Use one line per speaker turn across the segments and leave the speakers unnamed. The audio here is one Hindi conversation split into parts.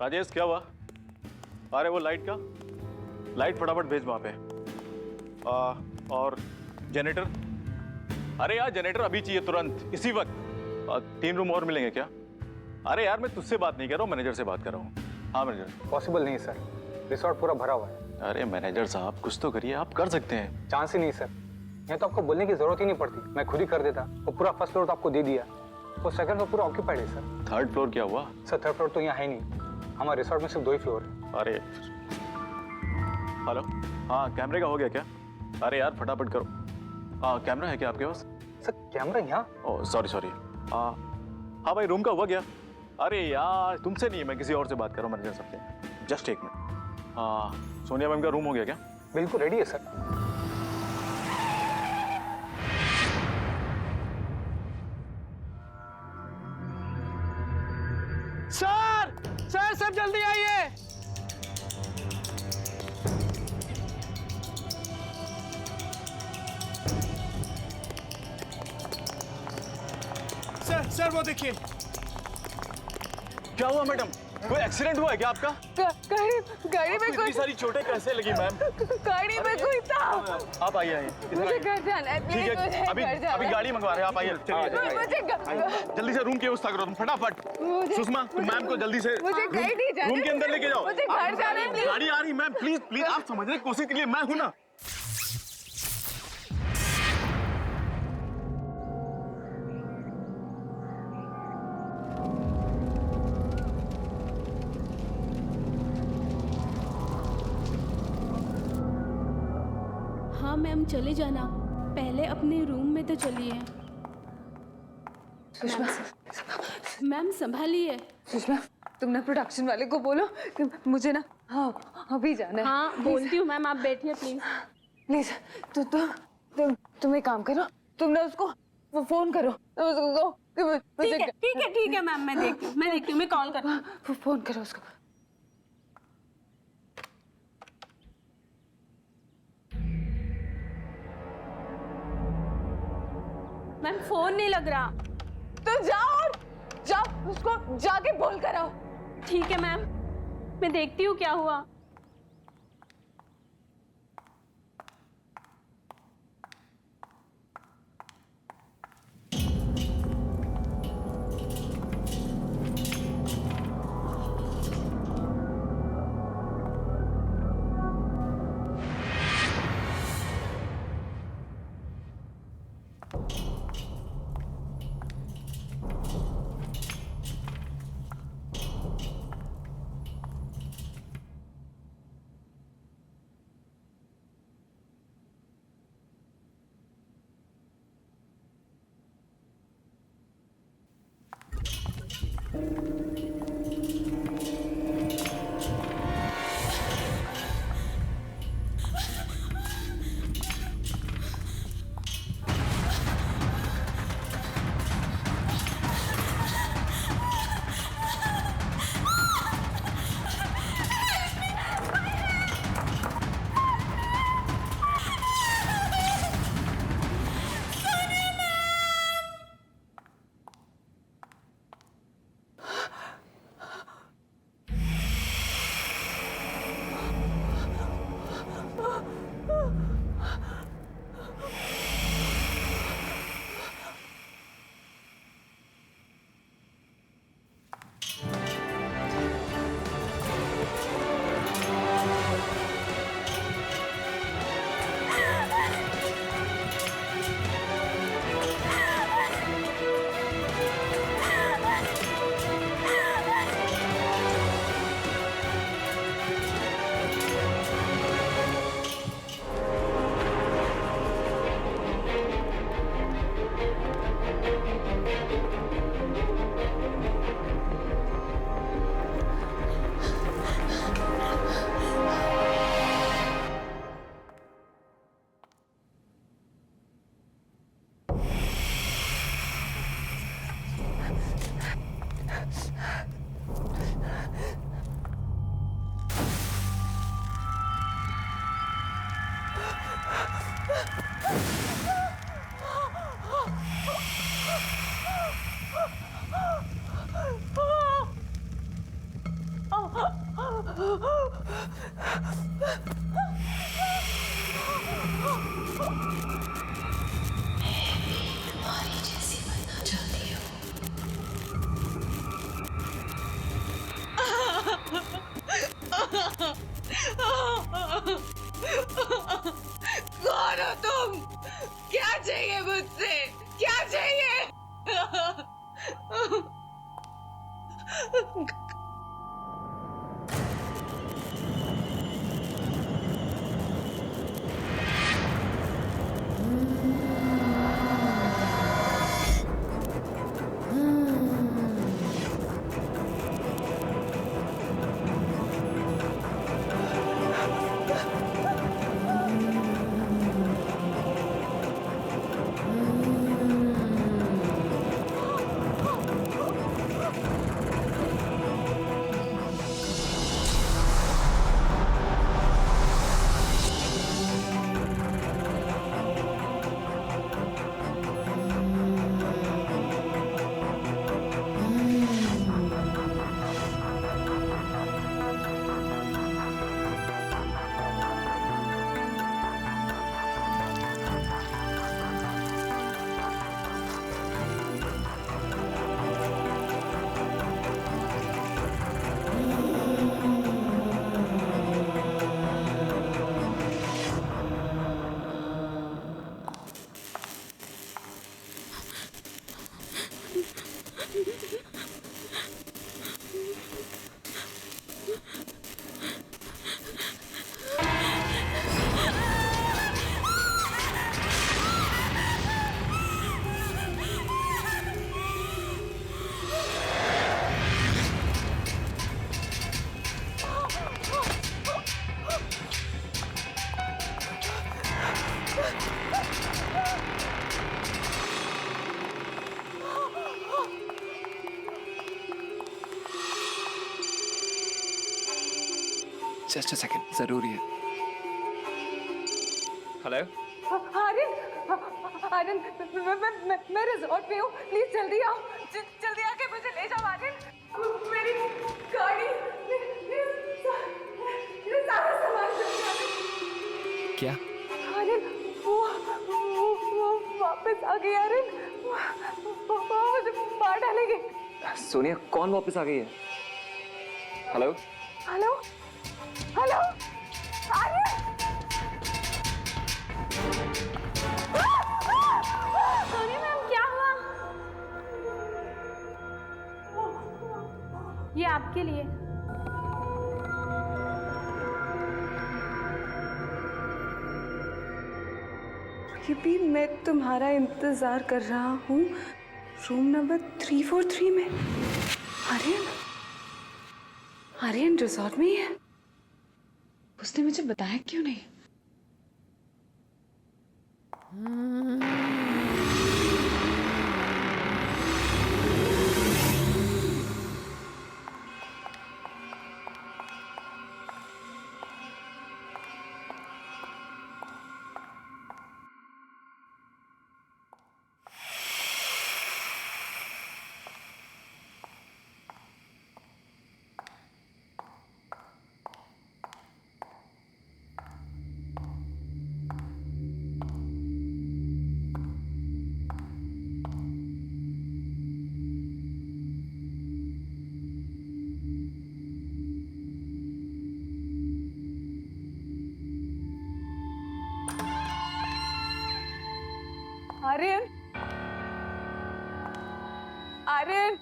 राजेश क्या हुआ? अरे वो लाइट फटाफट भेज वहां पे। और जनरेटर, अरे यार जनरेटर अभी चाहिए तुरंत इसी वक्त। 3 रूम और मिलेंगे क्या? अरे यार मैं तुझसे बात नहीं कर रहा हूँ, मैनेजर से बात कर रहा हूँ। हाँ मैनेजर।
पॉसिबल नहीं सर, रिसोर्ट पूरा भरा हुआ है।
अरे मैनेजर साहब कुछ तो करिए, आप कर सकते हैं।
चांस ही नहीं सर, ये तो आपको बोलने की जरूरत ही नहीं पड़ती, मैं खुद ही कर देता। वो पूरा फर्स्ट फ्लोर तो आपको दे दिया, वो सेकंड फ्लोर पूरा ऑक्यूपाइड है सर।
थर्ड फ्लोर क्या हुआ?
सर थर्ड फ्लोर तो यहाँ है नहीं, हमारे रिसोर्ट में सिर्फ 2 ही फ्लोर है।
अरे हेलो, हाँ कैमरे का हो गया क्या? अरे यार फटाफट करो। कैमरा है क्या आपके पास?
सर कैमरा यहाँ?
Oh sorry. हाँ भाई रूम का हुआ क्या? अरे यार तुमसे नहीं है, मैं किसी और से बात कर रहा हूँ, मैनेजर साहब से। जस्ट एक मिनट। सोनिया मैम का रूम हो गया क्या?
बिल्कुल रेडी है सर।
सर सब जल्दी आइए। सर वो देखिए।
क्या हुआ मैडम? कोई एक्सीडेंट हुआ है क्या आपका?
गाड़ी में कोई
सारी चोटें कैसे लगी मैम?
गाड़ी में कोई था।
आप आइए
मुझे घर जाना है।
ठीक है अभी गाड़ी मंगवा रहे हैं, आप आइए। चलिए जल्दी से रूम की व्यवस्था करो तुम फटाफट। सुषमा तुम मैम को जल्दी से
मुझे कहीं नहीं जाना,
रूम के अंदर लेके जाओ।
मुझे घर जाना है।
गाड़ी आ रही मैम, प्लीज आप समझने की कोशिश कीजिए, मैं हूं ना।
हाँ मैम चले जाना, पहले अपने रूम में तो चलिए।
सुषमा
मैम संभालिए।
सुषमा तुम ना प्रोडक्शन वाले को बोलो कि मुझे ना अभी जाना है।
हाँ बोलती हूँ मैम, आप बैठिए प्लीज।
प्लीज तुम एक काम करो, तुम ना उसको फोन करो, उसको कहो कि मुझे।
ठीक है मैम, मैं देखती हूँ, मैं कॉल करती हूँ।
फोन करो उसको।
मैम फोन नहीं लग रहा।
तो जाओ उसको जाके बोल कर आओ।
ठीक है मैम, मैं देखती हूँ क्या हुआ।
कौन हो तुम? क्या चाहिए मुझसे? क्या चाहिए?
जस्ट अ सेकंड, जरूरी है। हेलो,
आर्यन, आर्यन, मैं रिजॉर्ट में हूँ। प्लीज जल्दी आओ, जल्दी आके मुझे ले जाओ आर्यन। मेरी गाड़ी, मेरे सारा सामान चल गया।
क्या?
आर्यन, वो वापस आ गई। आर्यन, वो मुझे मार डालेंगे।
सोनिया, कौन वापस आ गई है? Hello,
hello, hello, Aryan.
Sonia ma'am, क्या हुआ? ये आपके लिए।
ये भी मैं तुम्हारा इंतजार कर रहा हूँ रूम नंबर 343 में। आर्यन, आर्यन रिजॉर्ट में ही है। उसने मुझे बताया क्यों नहीं? आर्यन, आर्यन,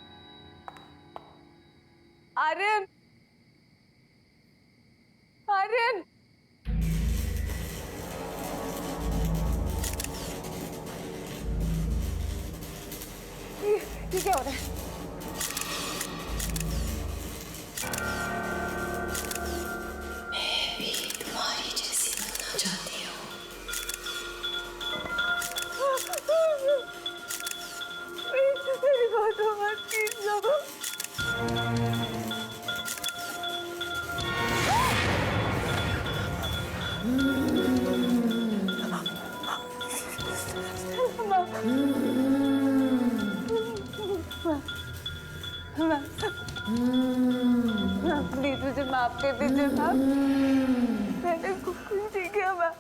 आर्यन, आर्यन। ये क्या हो रहा है? आपके पीछे था। मैंने कुछ नहीं किया मैं।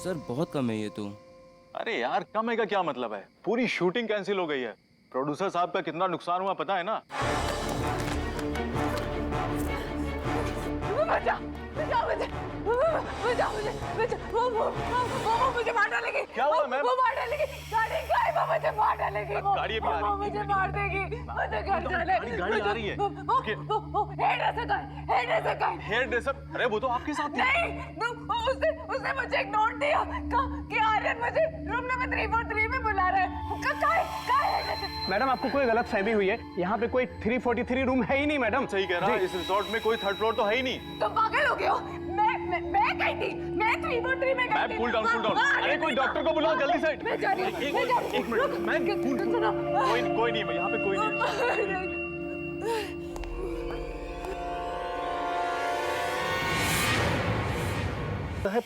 सर बहुत कम है ये तो।
अरे यार कम है का क्या मतलब है? पूरी शूटिंग कैंसिल हो गई है। प्रोड्यूसर साहब का कितना नुकसान हुआ पता है ना?
बचाओ बचाओ मुझे, बचाओ मुझे, बचाओ। वो मुझे मार डालेगी।
क्या हुआ मैम?
वो मार डालेगी। गाड़ी का है, वो मुझे मार डालेगी।
गाड़ी अभी आ रही है।
वो मुझे मार देगी। मुझे घर जाने।
गाड़ी आ रही है।
हेयर ड्रेसर का है, हेयर ड्रेसर का है।
Hairdresser? अरे वो तो आपके साथ थी।
नहीं, उसने मुझे एक नोट दिया कि आर्यन मुझे रूम नंबर 343 में बुला रहा है। का है?
मैडम आपको कोई गलत फहमी हुई है, यहाँ पे कोई 343 रूम है ही नहीं मैडम।
सही कह रहा है, इस रिसोर्ट में कोई थर्ड फ्लोर तो है ही नहीं।
तुम पागल हो गए हो? मैं गई थी, मैं 343 में गई थी।
Ma'am cool down, cool down. अरे कोई डॉक्टर को बुलाओ जल्दी से।
मैं जा रही हूँ, मैं जा रही हूँ।
एक मिनट मैम,
सुनो।
कोई नहीं है यहाँ पे, कोई नहीं
है।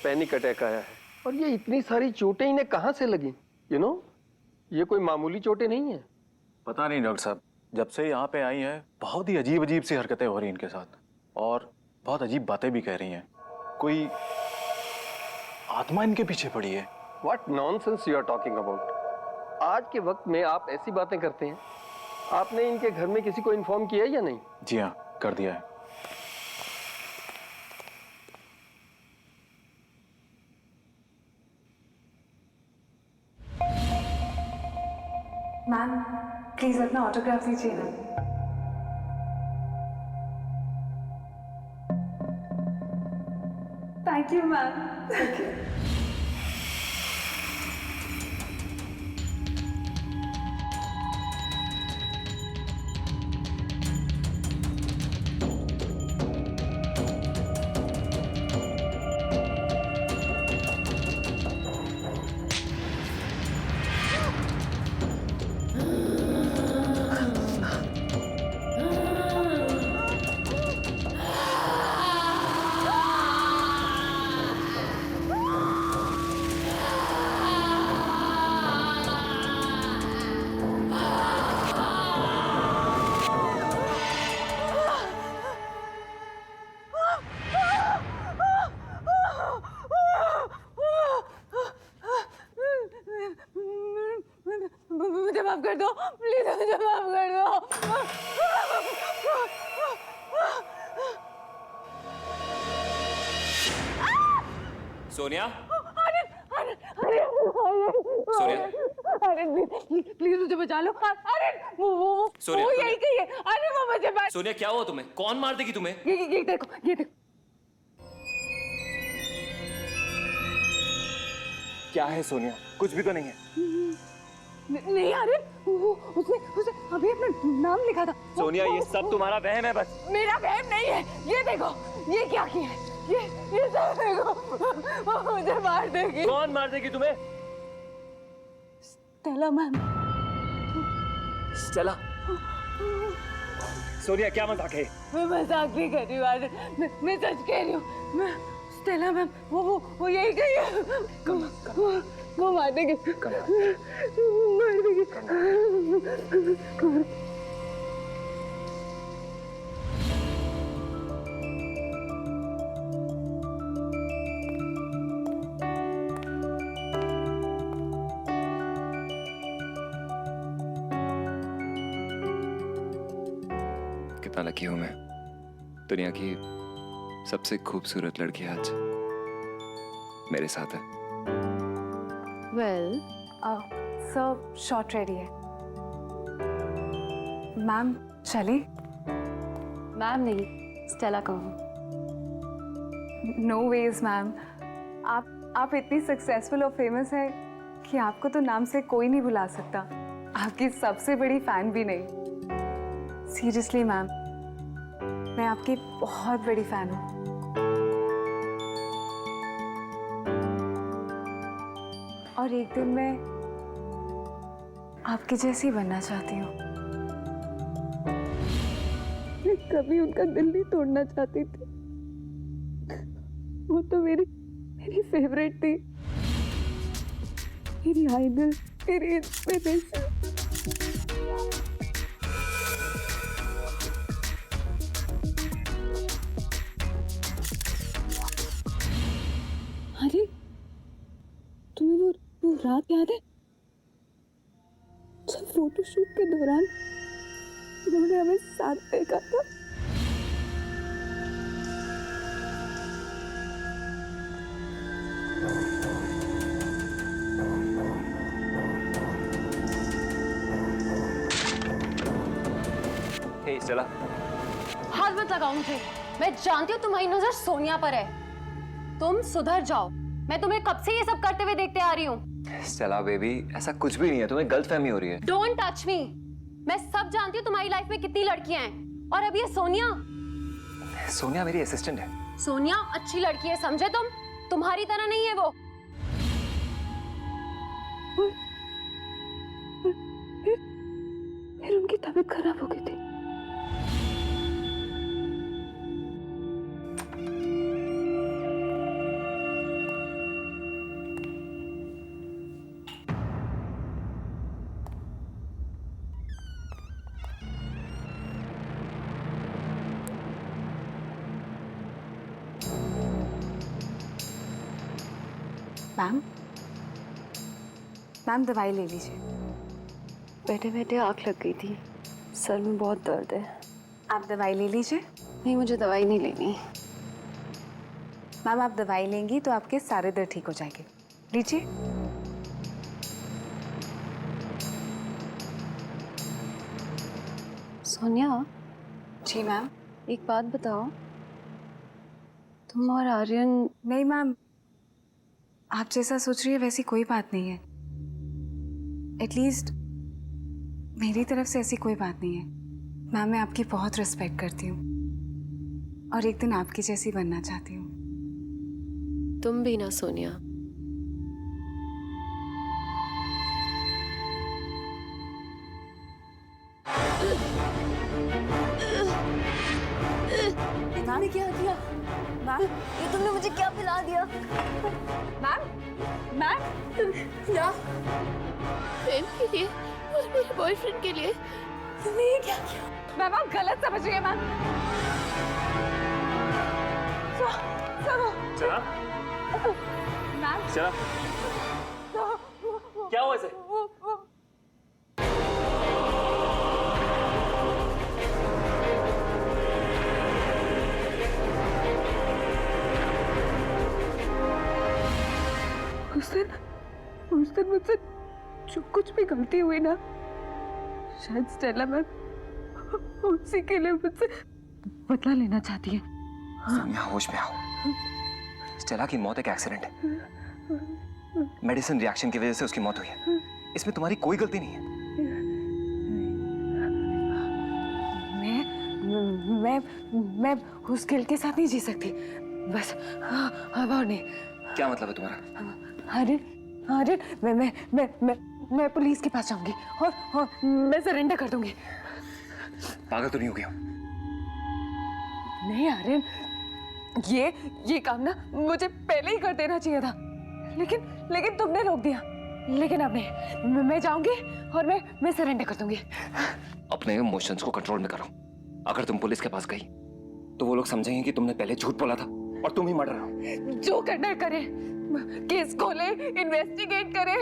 पैनिक अटैक आया है और ये इतनी सारी चोटें इन्हें कहाँ से लगी? ये कोई मामूली चोटें नहीं है।
पता नहीं डॉक्टर साहब, जब से यहाँ पे आई हैं बहुत ही अजीब अजीब सी हरकतें हो रही हैं इनके साथ और बहुत अजीब बातें भी कह रही हैं। कोई आत्मा इनके पीछे पड़ी है।
What nonsense you are talking about? आज के वक्त में आप ऐसी बातें करते हैं? आपने इनके घर में किसी को इन्फॉर्म किया या नहीं?
जी हाँ, कर दिया है।
मैम प्लीज अपना ऑटोग्राफ दीजिए ना। Thank you ma'am. Thank you. मुझे माफ कर दो प्लीज, मुझे माफ कर दो।
सोनिया,
अरे
सोनिया।
अरे प्लीज मुझे बचा लो। अरे वो
सोनिया,
वो
सोनिया।
यही कही है। अरे वो मुझे
सोनिया क्या हुआ तुम्हें? कौन मार देगी तुम्हें?
ये देखो, ये देखो।
क्या है सोनिया? कुछ भी तो नहीं है।
नहीं अरे उसने अभी अपना नाम लिखा था।
सोनिया ये सब तुम्हारा वहम है बस।
मेरा वहम नहीं है। ये देखो, ये क्या किया है? ये सब देखो, वो मुझे मार देगी।
कौन मार देगी तुम्हें?
Stella ma'am.
स्टेला। सोनिया क्या मजाक है?
मैं मजाक नहीं कर रही हूँ आनंद, मैं सच कह रही हूँ। मैं स्टेला मैम वो यही कही है। वो मार देगी। मार देगी।
कितना लकी हूं मैं। दुनिया की सबसे खूबसूरत लड़की आज मेरे साथ है।
वेल
सर शॉर्ट रेडी है। मैम चले?
मैम नहीं, स्टेला कहूँ।
नो वेज मैम, आप इतनी सक्सेसफुल और फेमस है कि आपको तो नाम से कोई नहीं भुला सकता। आपकी सबसे बड़ी फैन भी नहीं। सीरियसली मैम, मैं आपकी बहुत बड़ी फैन हूँ। और एक दिन मैं आपकी जैसी बनना चाहती हूँ। मैं कभी उनका दिल नहीं तोड़ना चाहती थी। वो तो मेरी फेवरेट थी, मेरी आइडल, मेरी इंस्पिरेशन। अरे तुम्हें वो रात याद है जब फोटोशूट के दौरान उन्होंने हमें साथ देखा था?
हे स्टेला।
हाथ मत लगाओ मुझे। मैं जानती हूँ तुम्हारी नजर सोनिया पर है। तुम सुधर जाओ। मैं तुम्हें कब से ये सब करते हुए देखते आ रही हूँ।
स्टेला बेबी, ऐसा कुछ भी नहीं है, तुम्हें गलतफहमी हो रही है।
Don't touch me. मैं सब जानती हूँ तुम्हारी लाइफ में कितनी लड़कियां हैं, और अब ये सोनिया।
सोनिया मेरी असिस्टेंट है।
सोनिया अच्छी लड़की है, समझे तुम? तुम्हारी तरह नहीं है वो।
फिर उनकी तबीयत खराब हो गई थी। मैम दवाई ले लीजिए।
बैठे बैठे आँख लग गई थी, सर में बहुत दर्द है।
आप दवाई ले लीजिए।
नहीं, मुझे दवाई नहीं लेनी।
मैम आप दवाई लेंगी तो आपके सारे दर्द ठीक हो जाएंगे। लीजिए।
सोनिया।
जी मैम।
एक बात बताओ, तुम और आर्यन।
नहीं मैम, आप जैसा सोच रही है वैसी कोई बात नहीं है। एटलीस्ट मेरी तरफ से ऐसी कोई बात नहीं है। मैम मैं आपकी बहुत रिस्पेक्ट करती हूँ और एक दिन आपकी जैसी बनना चाहती हूँ।
तुम भी ना सोनिया।
तुमने क्या किया? मैम
ये तुमने मुझे क्या पिला दिया?
मैम
क्या? प्रेम के लिए और मेरे बॉयफ्रेंड के लिए
तुमने ये क्या किया? मैम आप गलत समझ रही हैं मैम।
चला
मैम
चला। क्या हुआ इसे?
उस दिन मुझसे जो कुछ भी गलती हुई ना, शायद स्टेला मैम उसी के लिए मुझसे बदला लेना चाहती है।
सोनिया होश में आओ। स्टेला की मौत एक एक्सीडेंट है। मेडिसिन रिएक्शन की वजह से उसकी मौत हुई है। इसमें तुम्हारी कोई गलती नहीं है।
मैं उस गिल्ट के साथ नहीं जी सकती। बस अब और नहीं।
क्या मतलब है तुम्हारा?
आर्यन, मैं पुलिस के पास जाऊंगी और मैं सरेंडर कर दूंगी।
पागल तो नहीं हो गया?
नहीं आर्यन, ये काम ना मुझे पहले ही कर देना चाहिए था, लेकिन तुमने रोक दिया। लेकिन अब नहीं, मैं जाऊंगी और मैं सरेंडर कर दूंगी।
अपने इमोशंस को कंट्रोल में करो। अगर तुम पुलिस के पास गई तो वो लोग समझेंगे कि तुमने पहले झूठ बोला था और तुम ही मर्डर हो।
जो करना है करे, केस खोले, इन्वेस्टिगेट करे,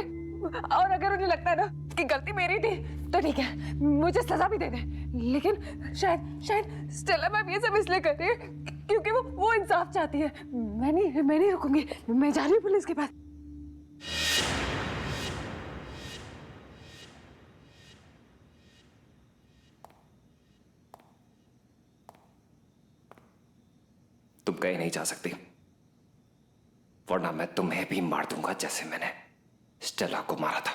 और अगर उन्हें लगता है ना कि गलती मेरी थी तो ठीक है, मुझे सजा भी दे दे। लेकिन शायद स्टेला मैम ये सब इसलिए कर रही है क्योंकि वो इंसाफ चाहती है। मैं नहीं रुकूंगी। मैं जा रही हूँ पुलिस के पास।
तुम कहीं नहीं जा सकती, वरना मैं तुम्हें भी मार दूंगा जैसे मैंने स्टेला को मारा था।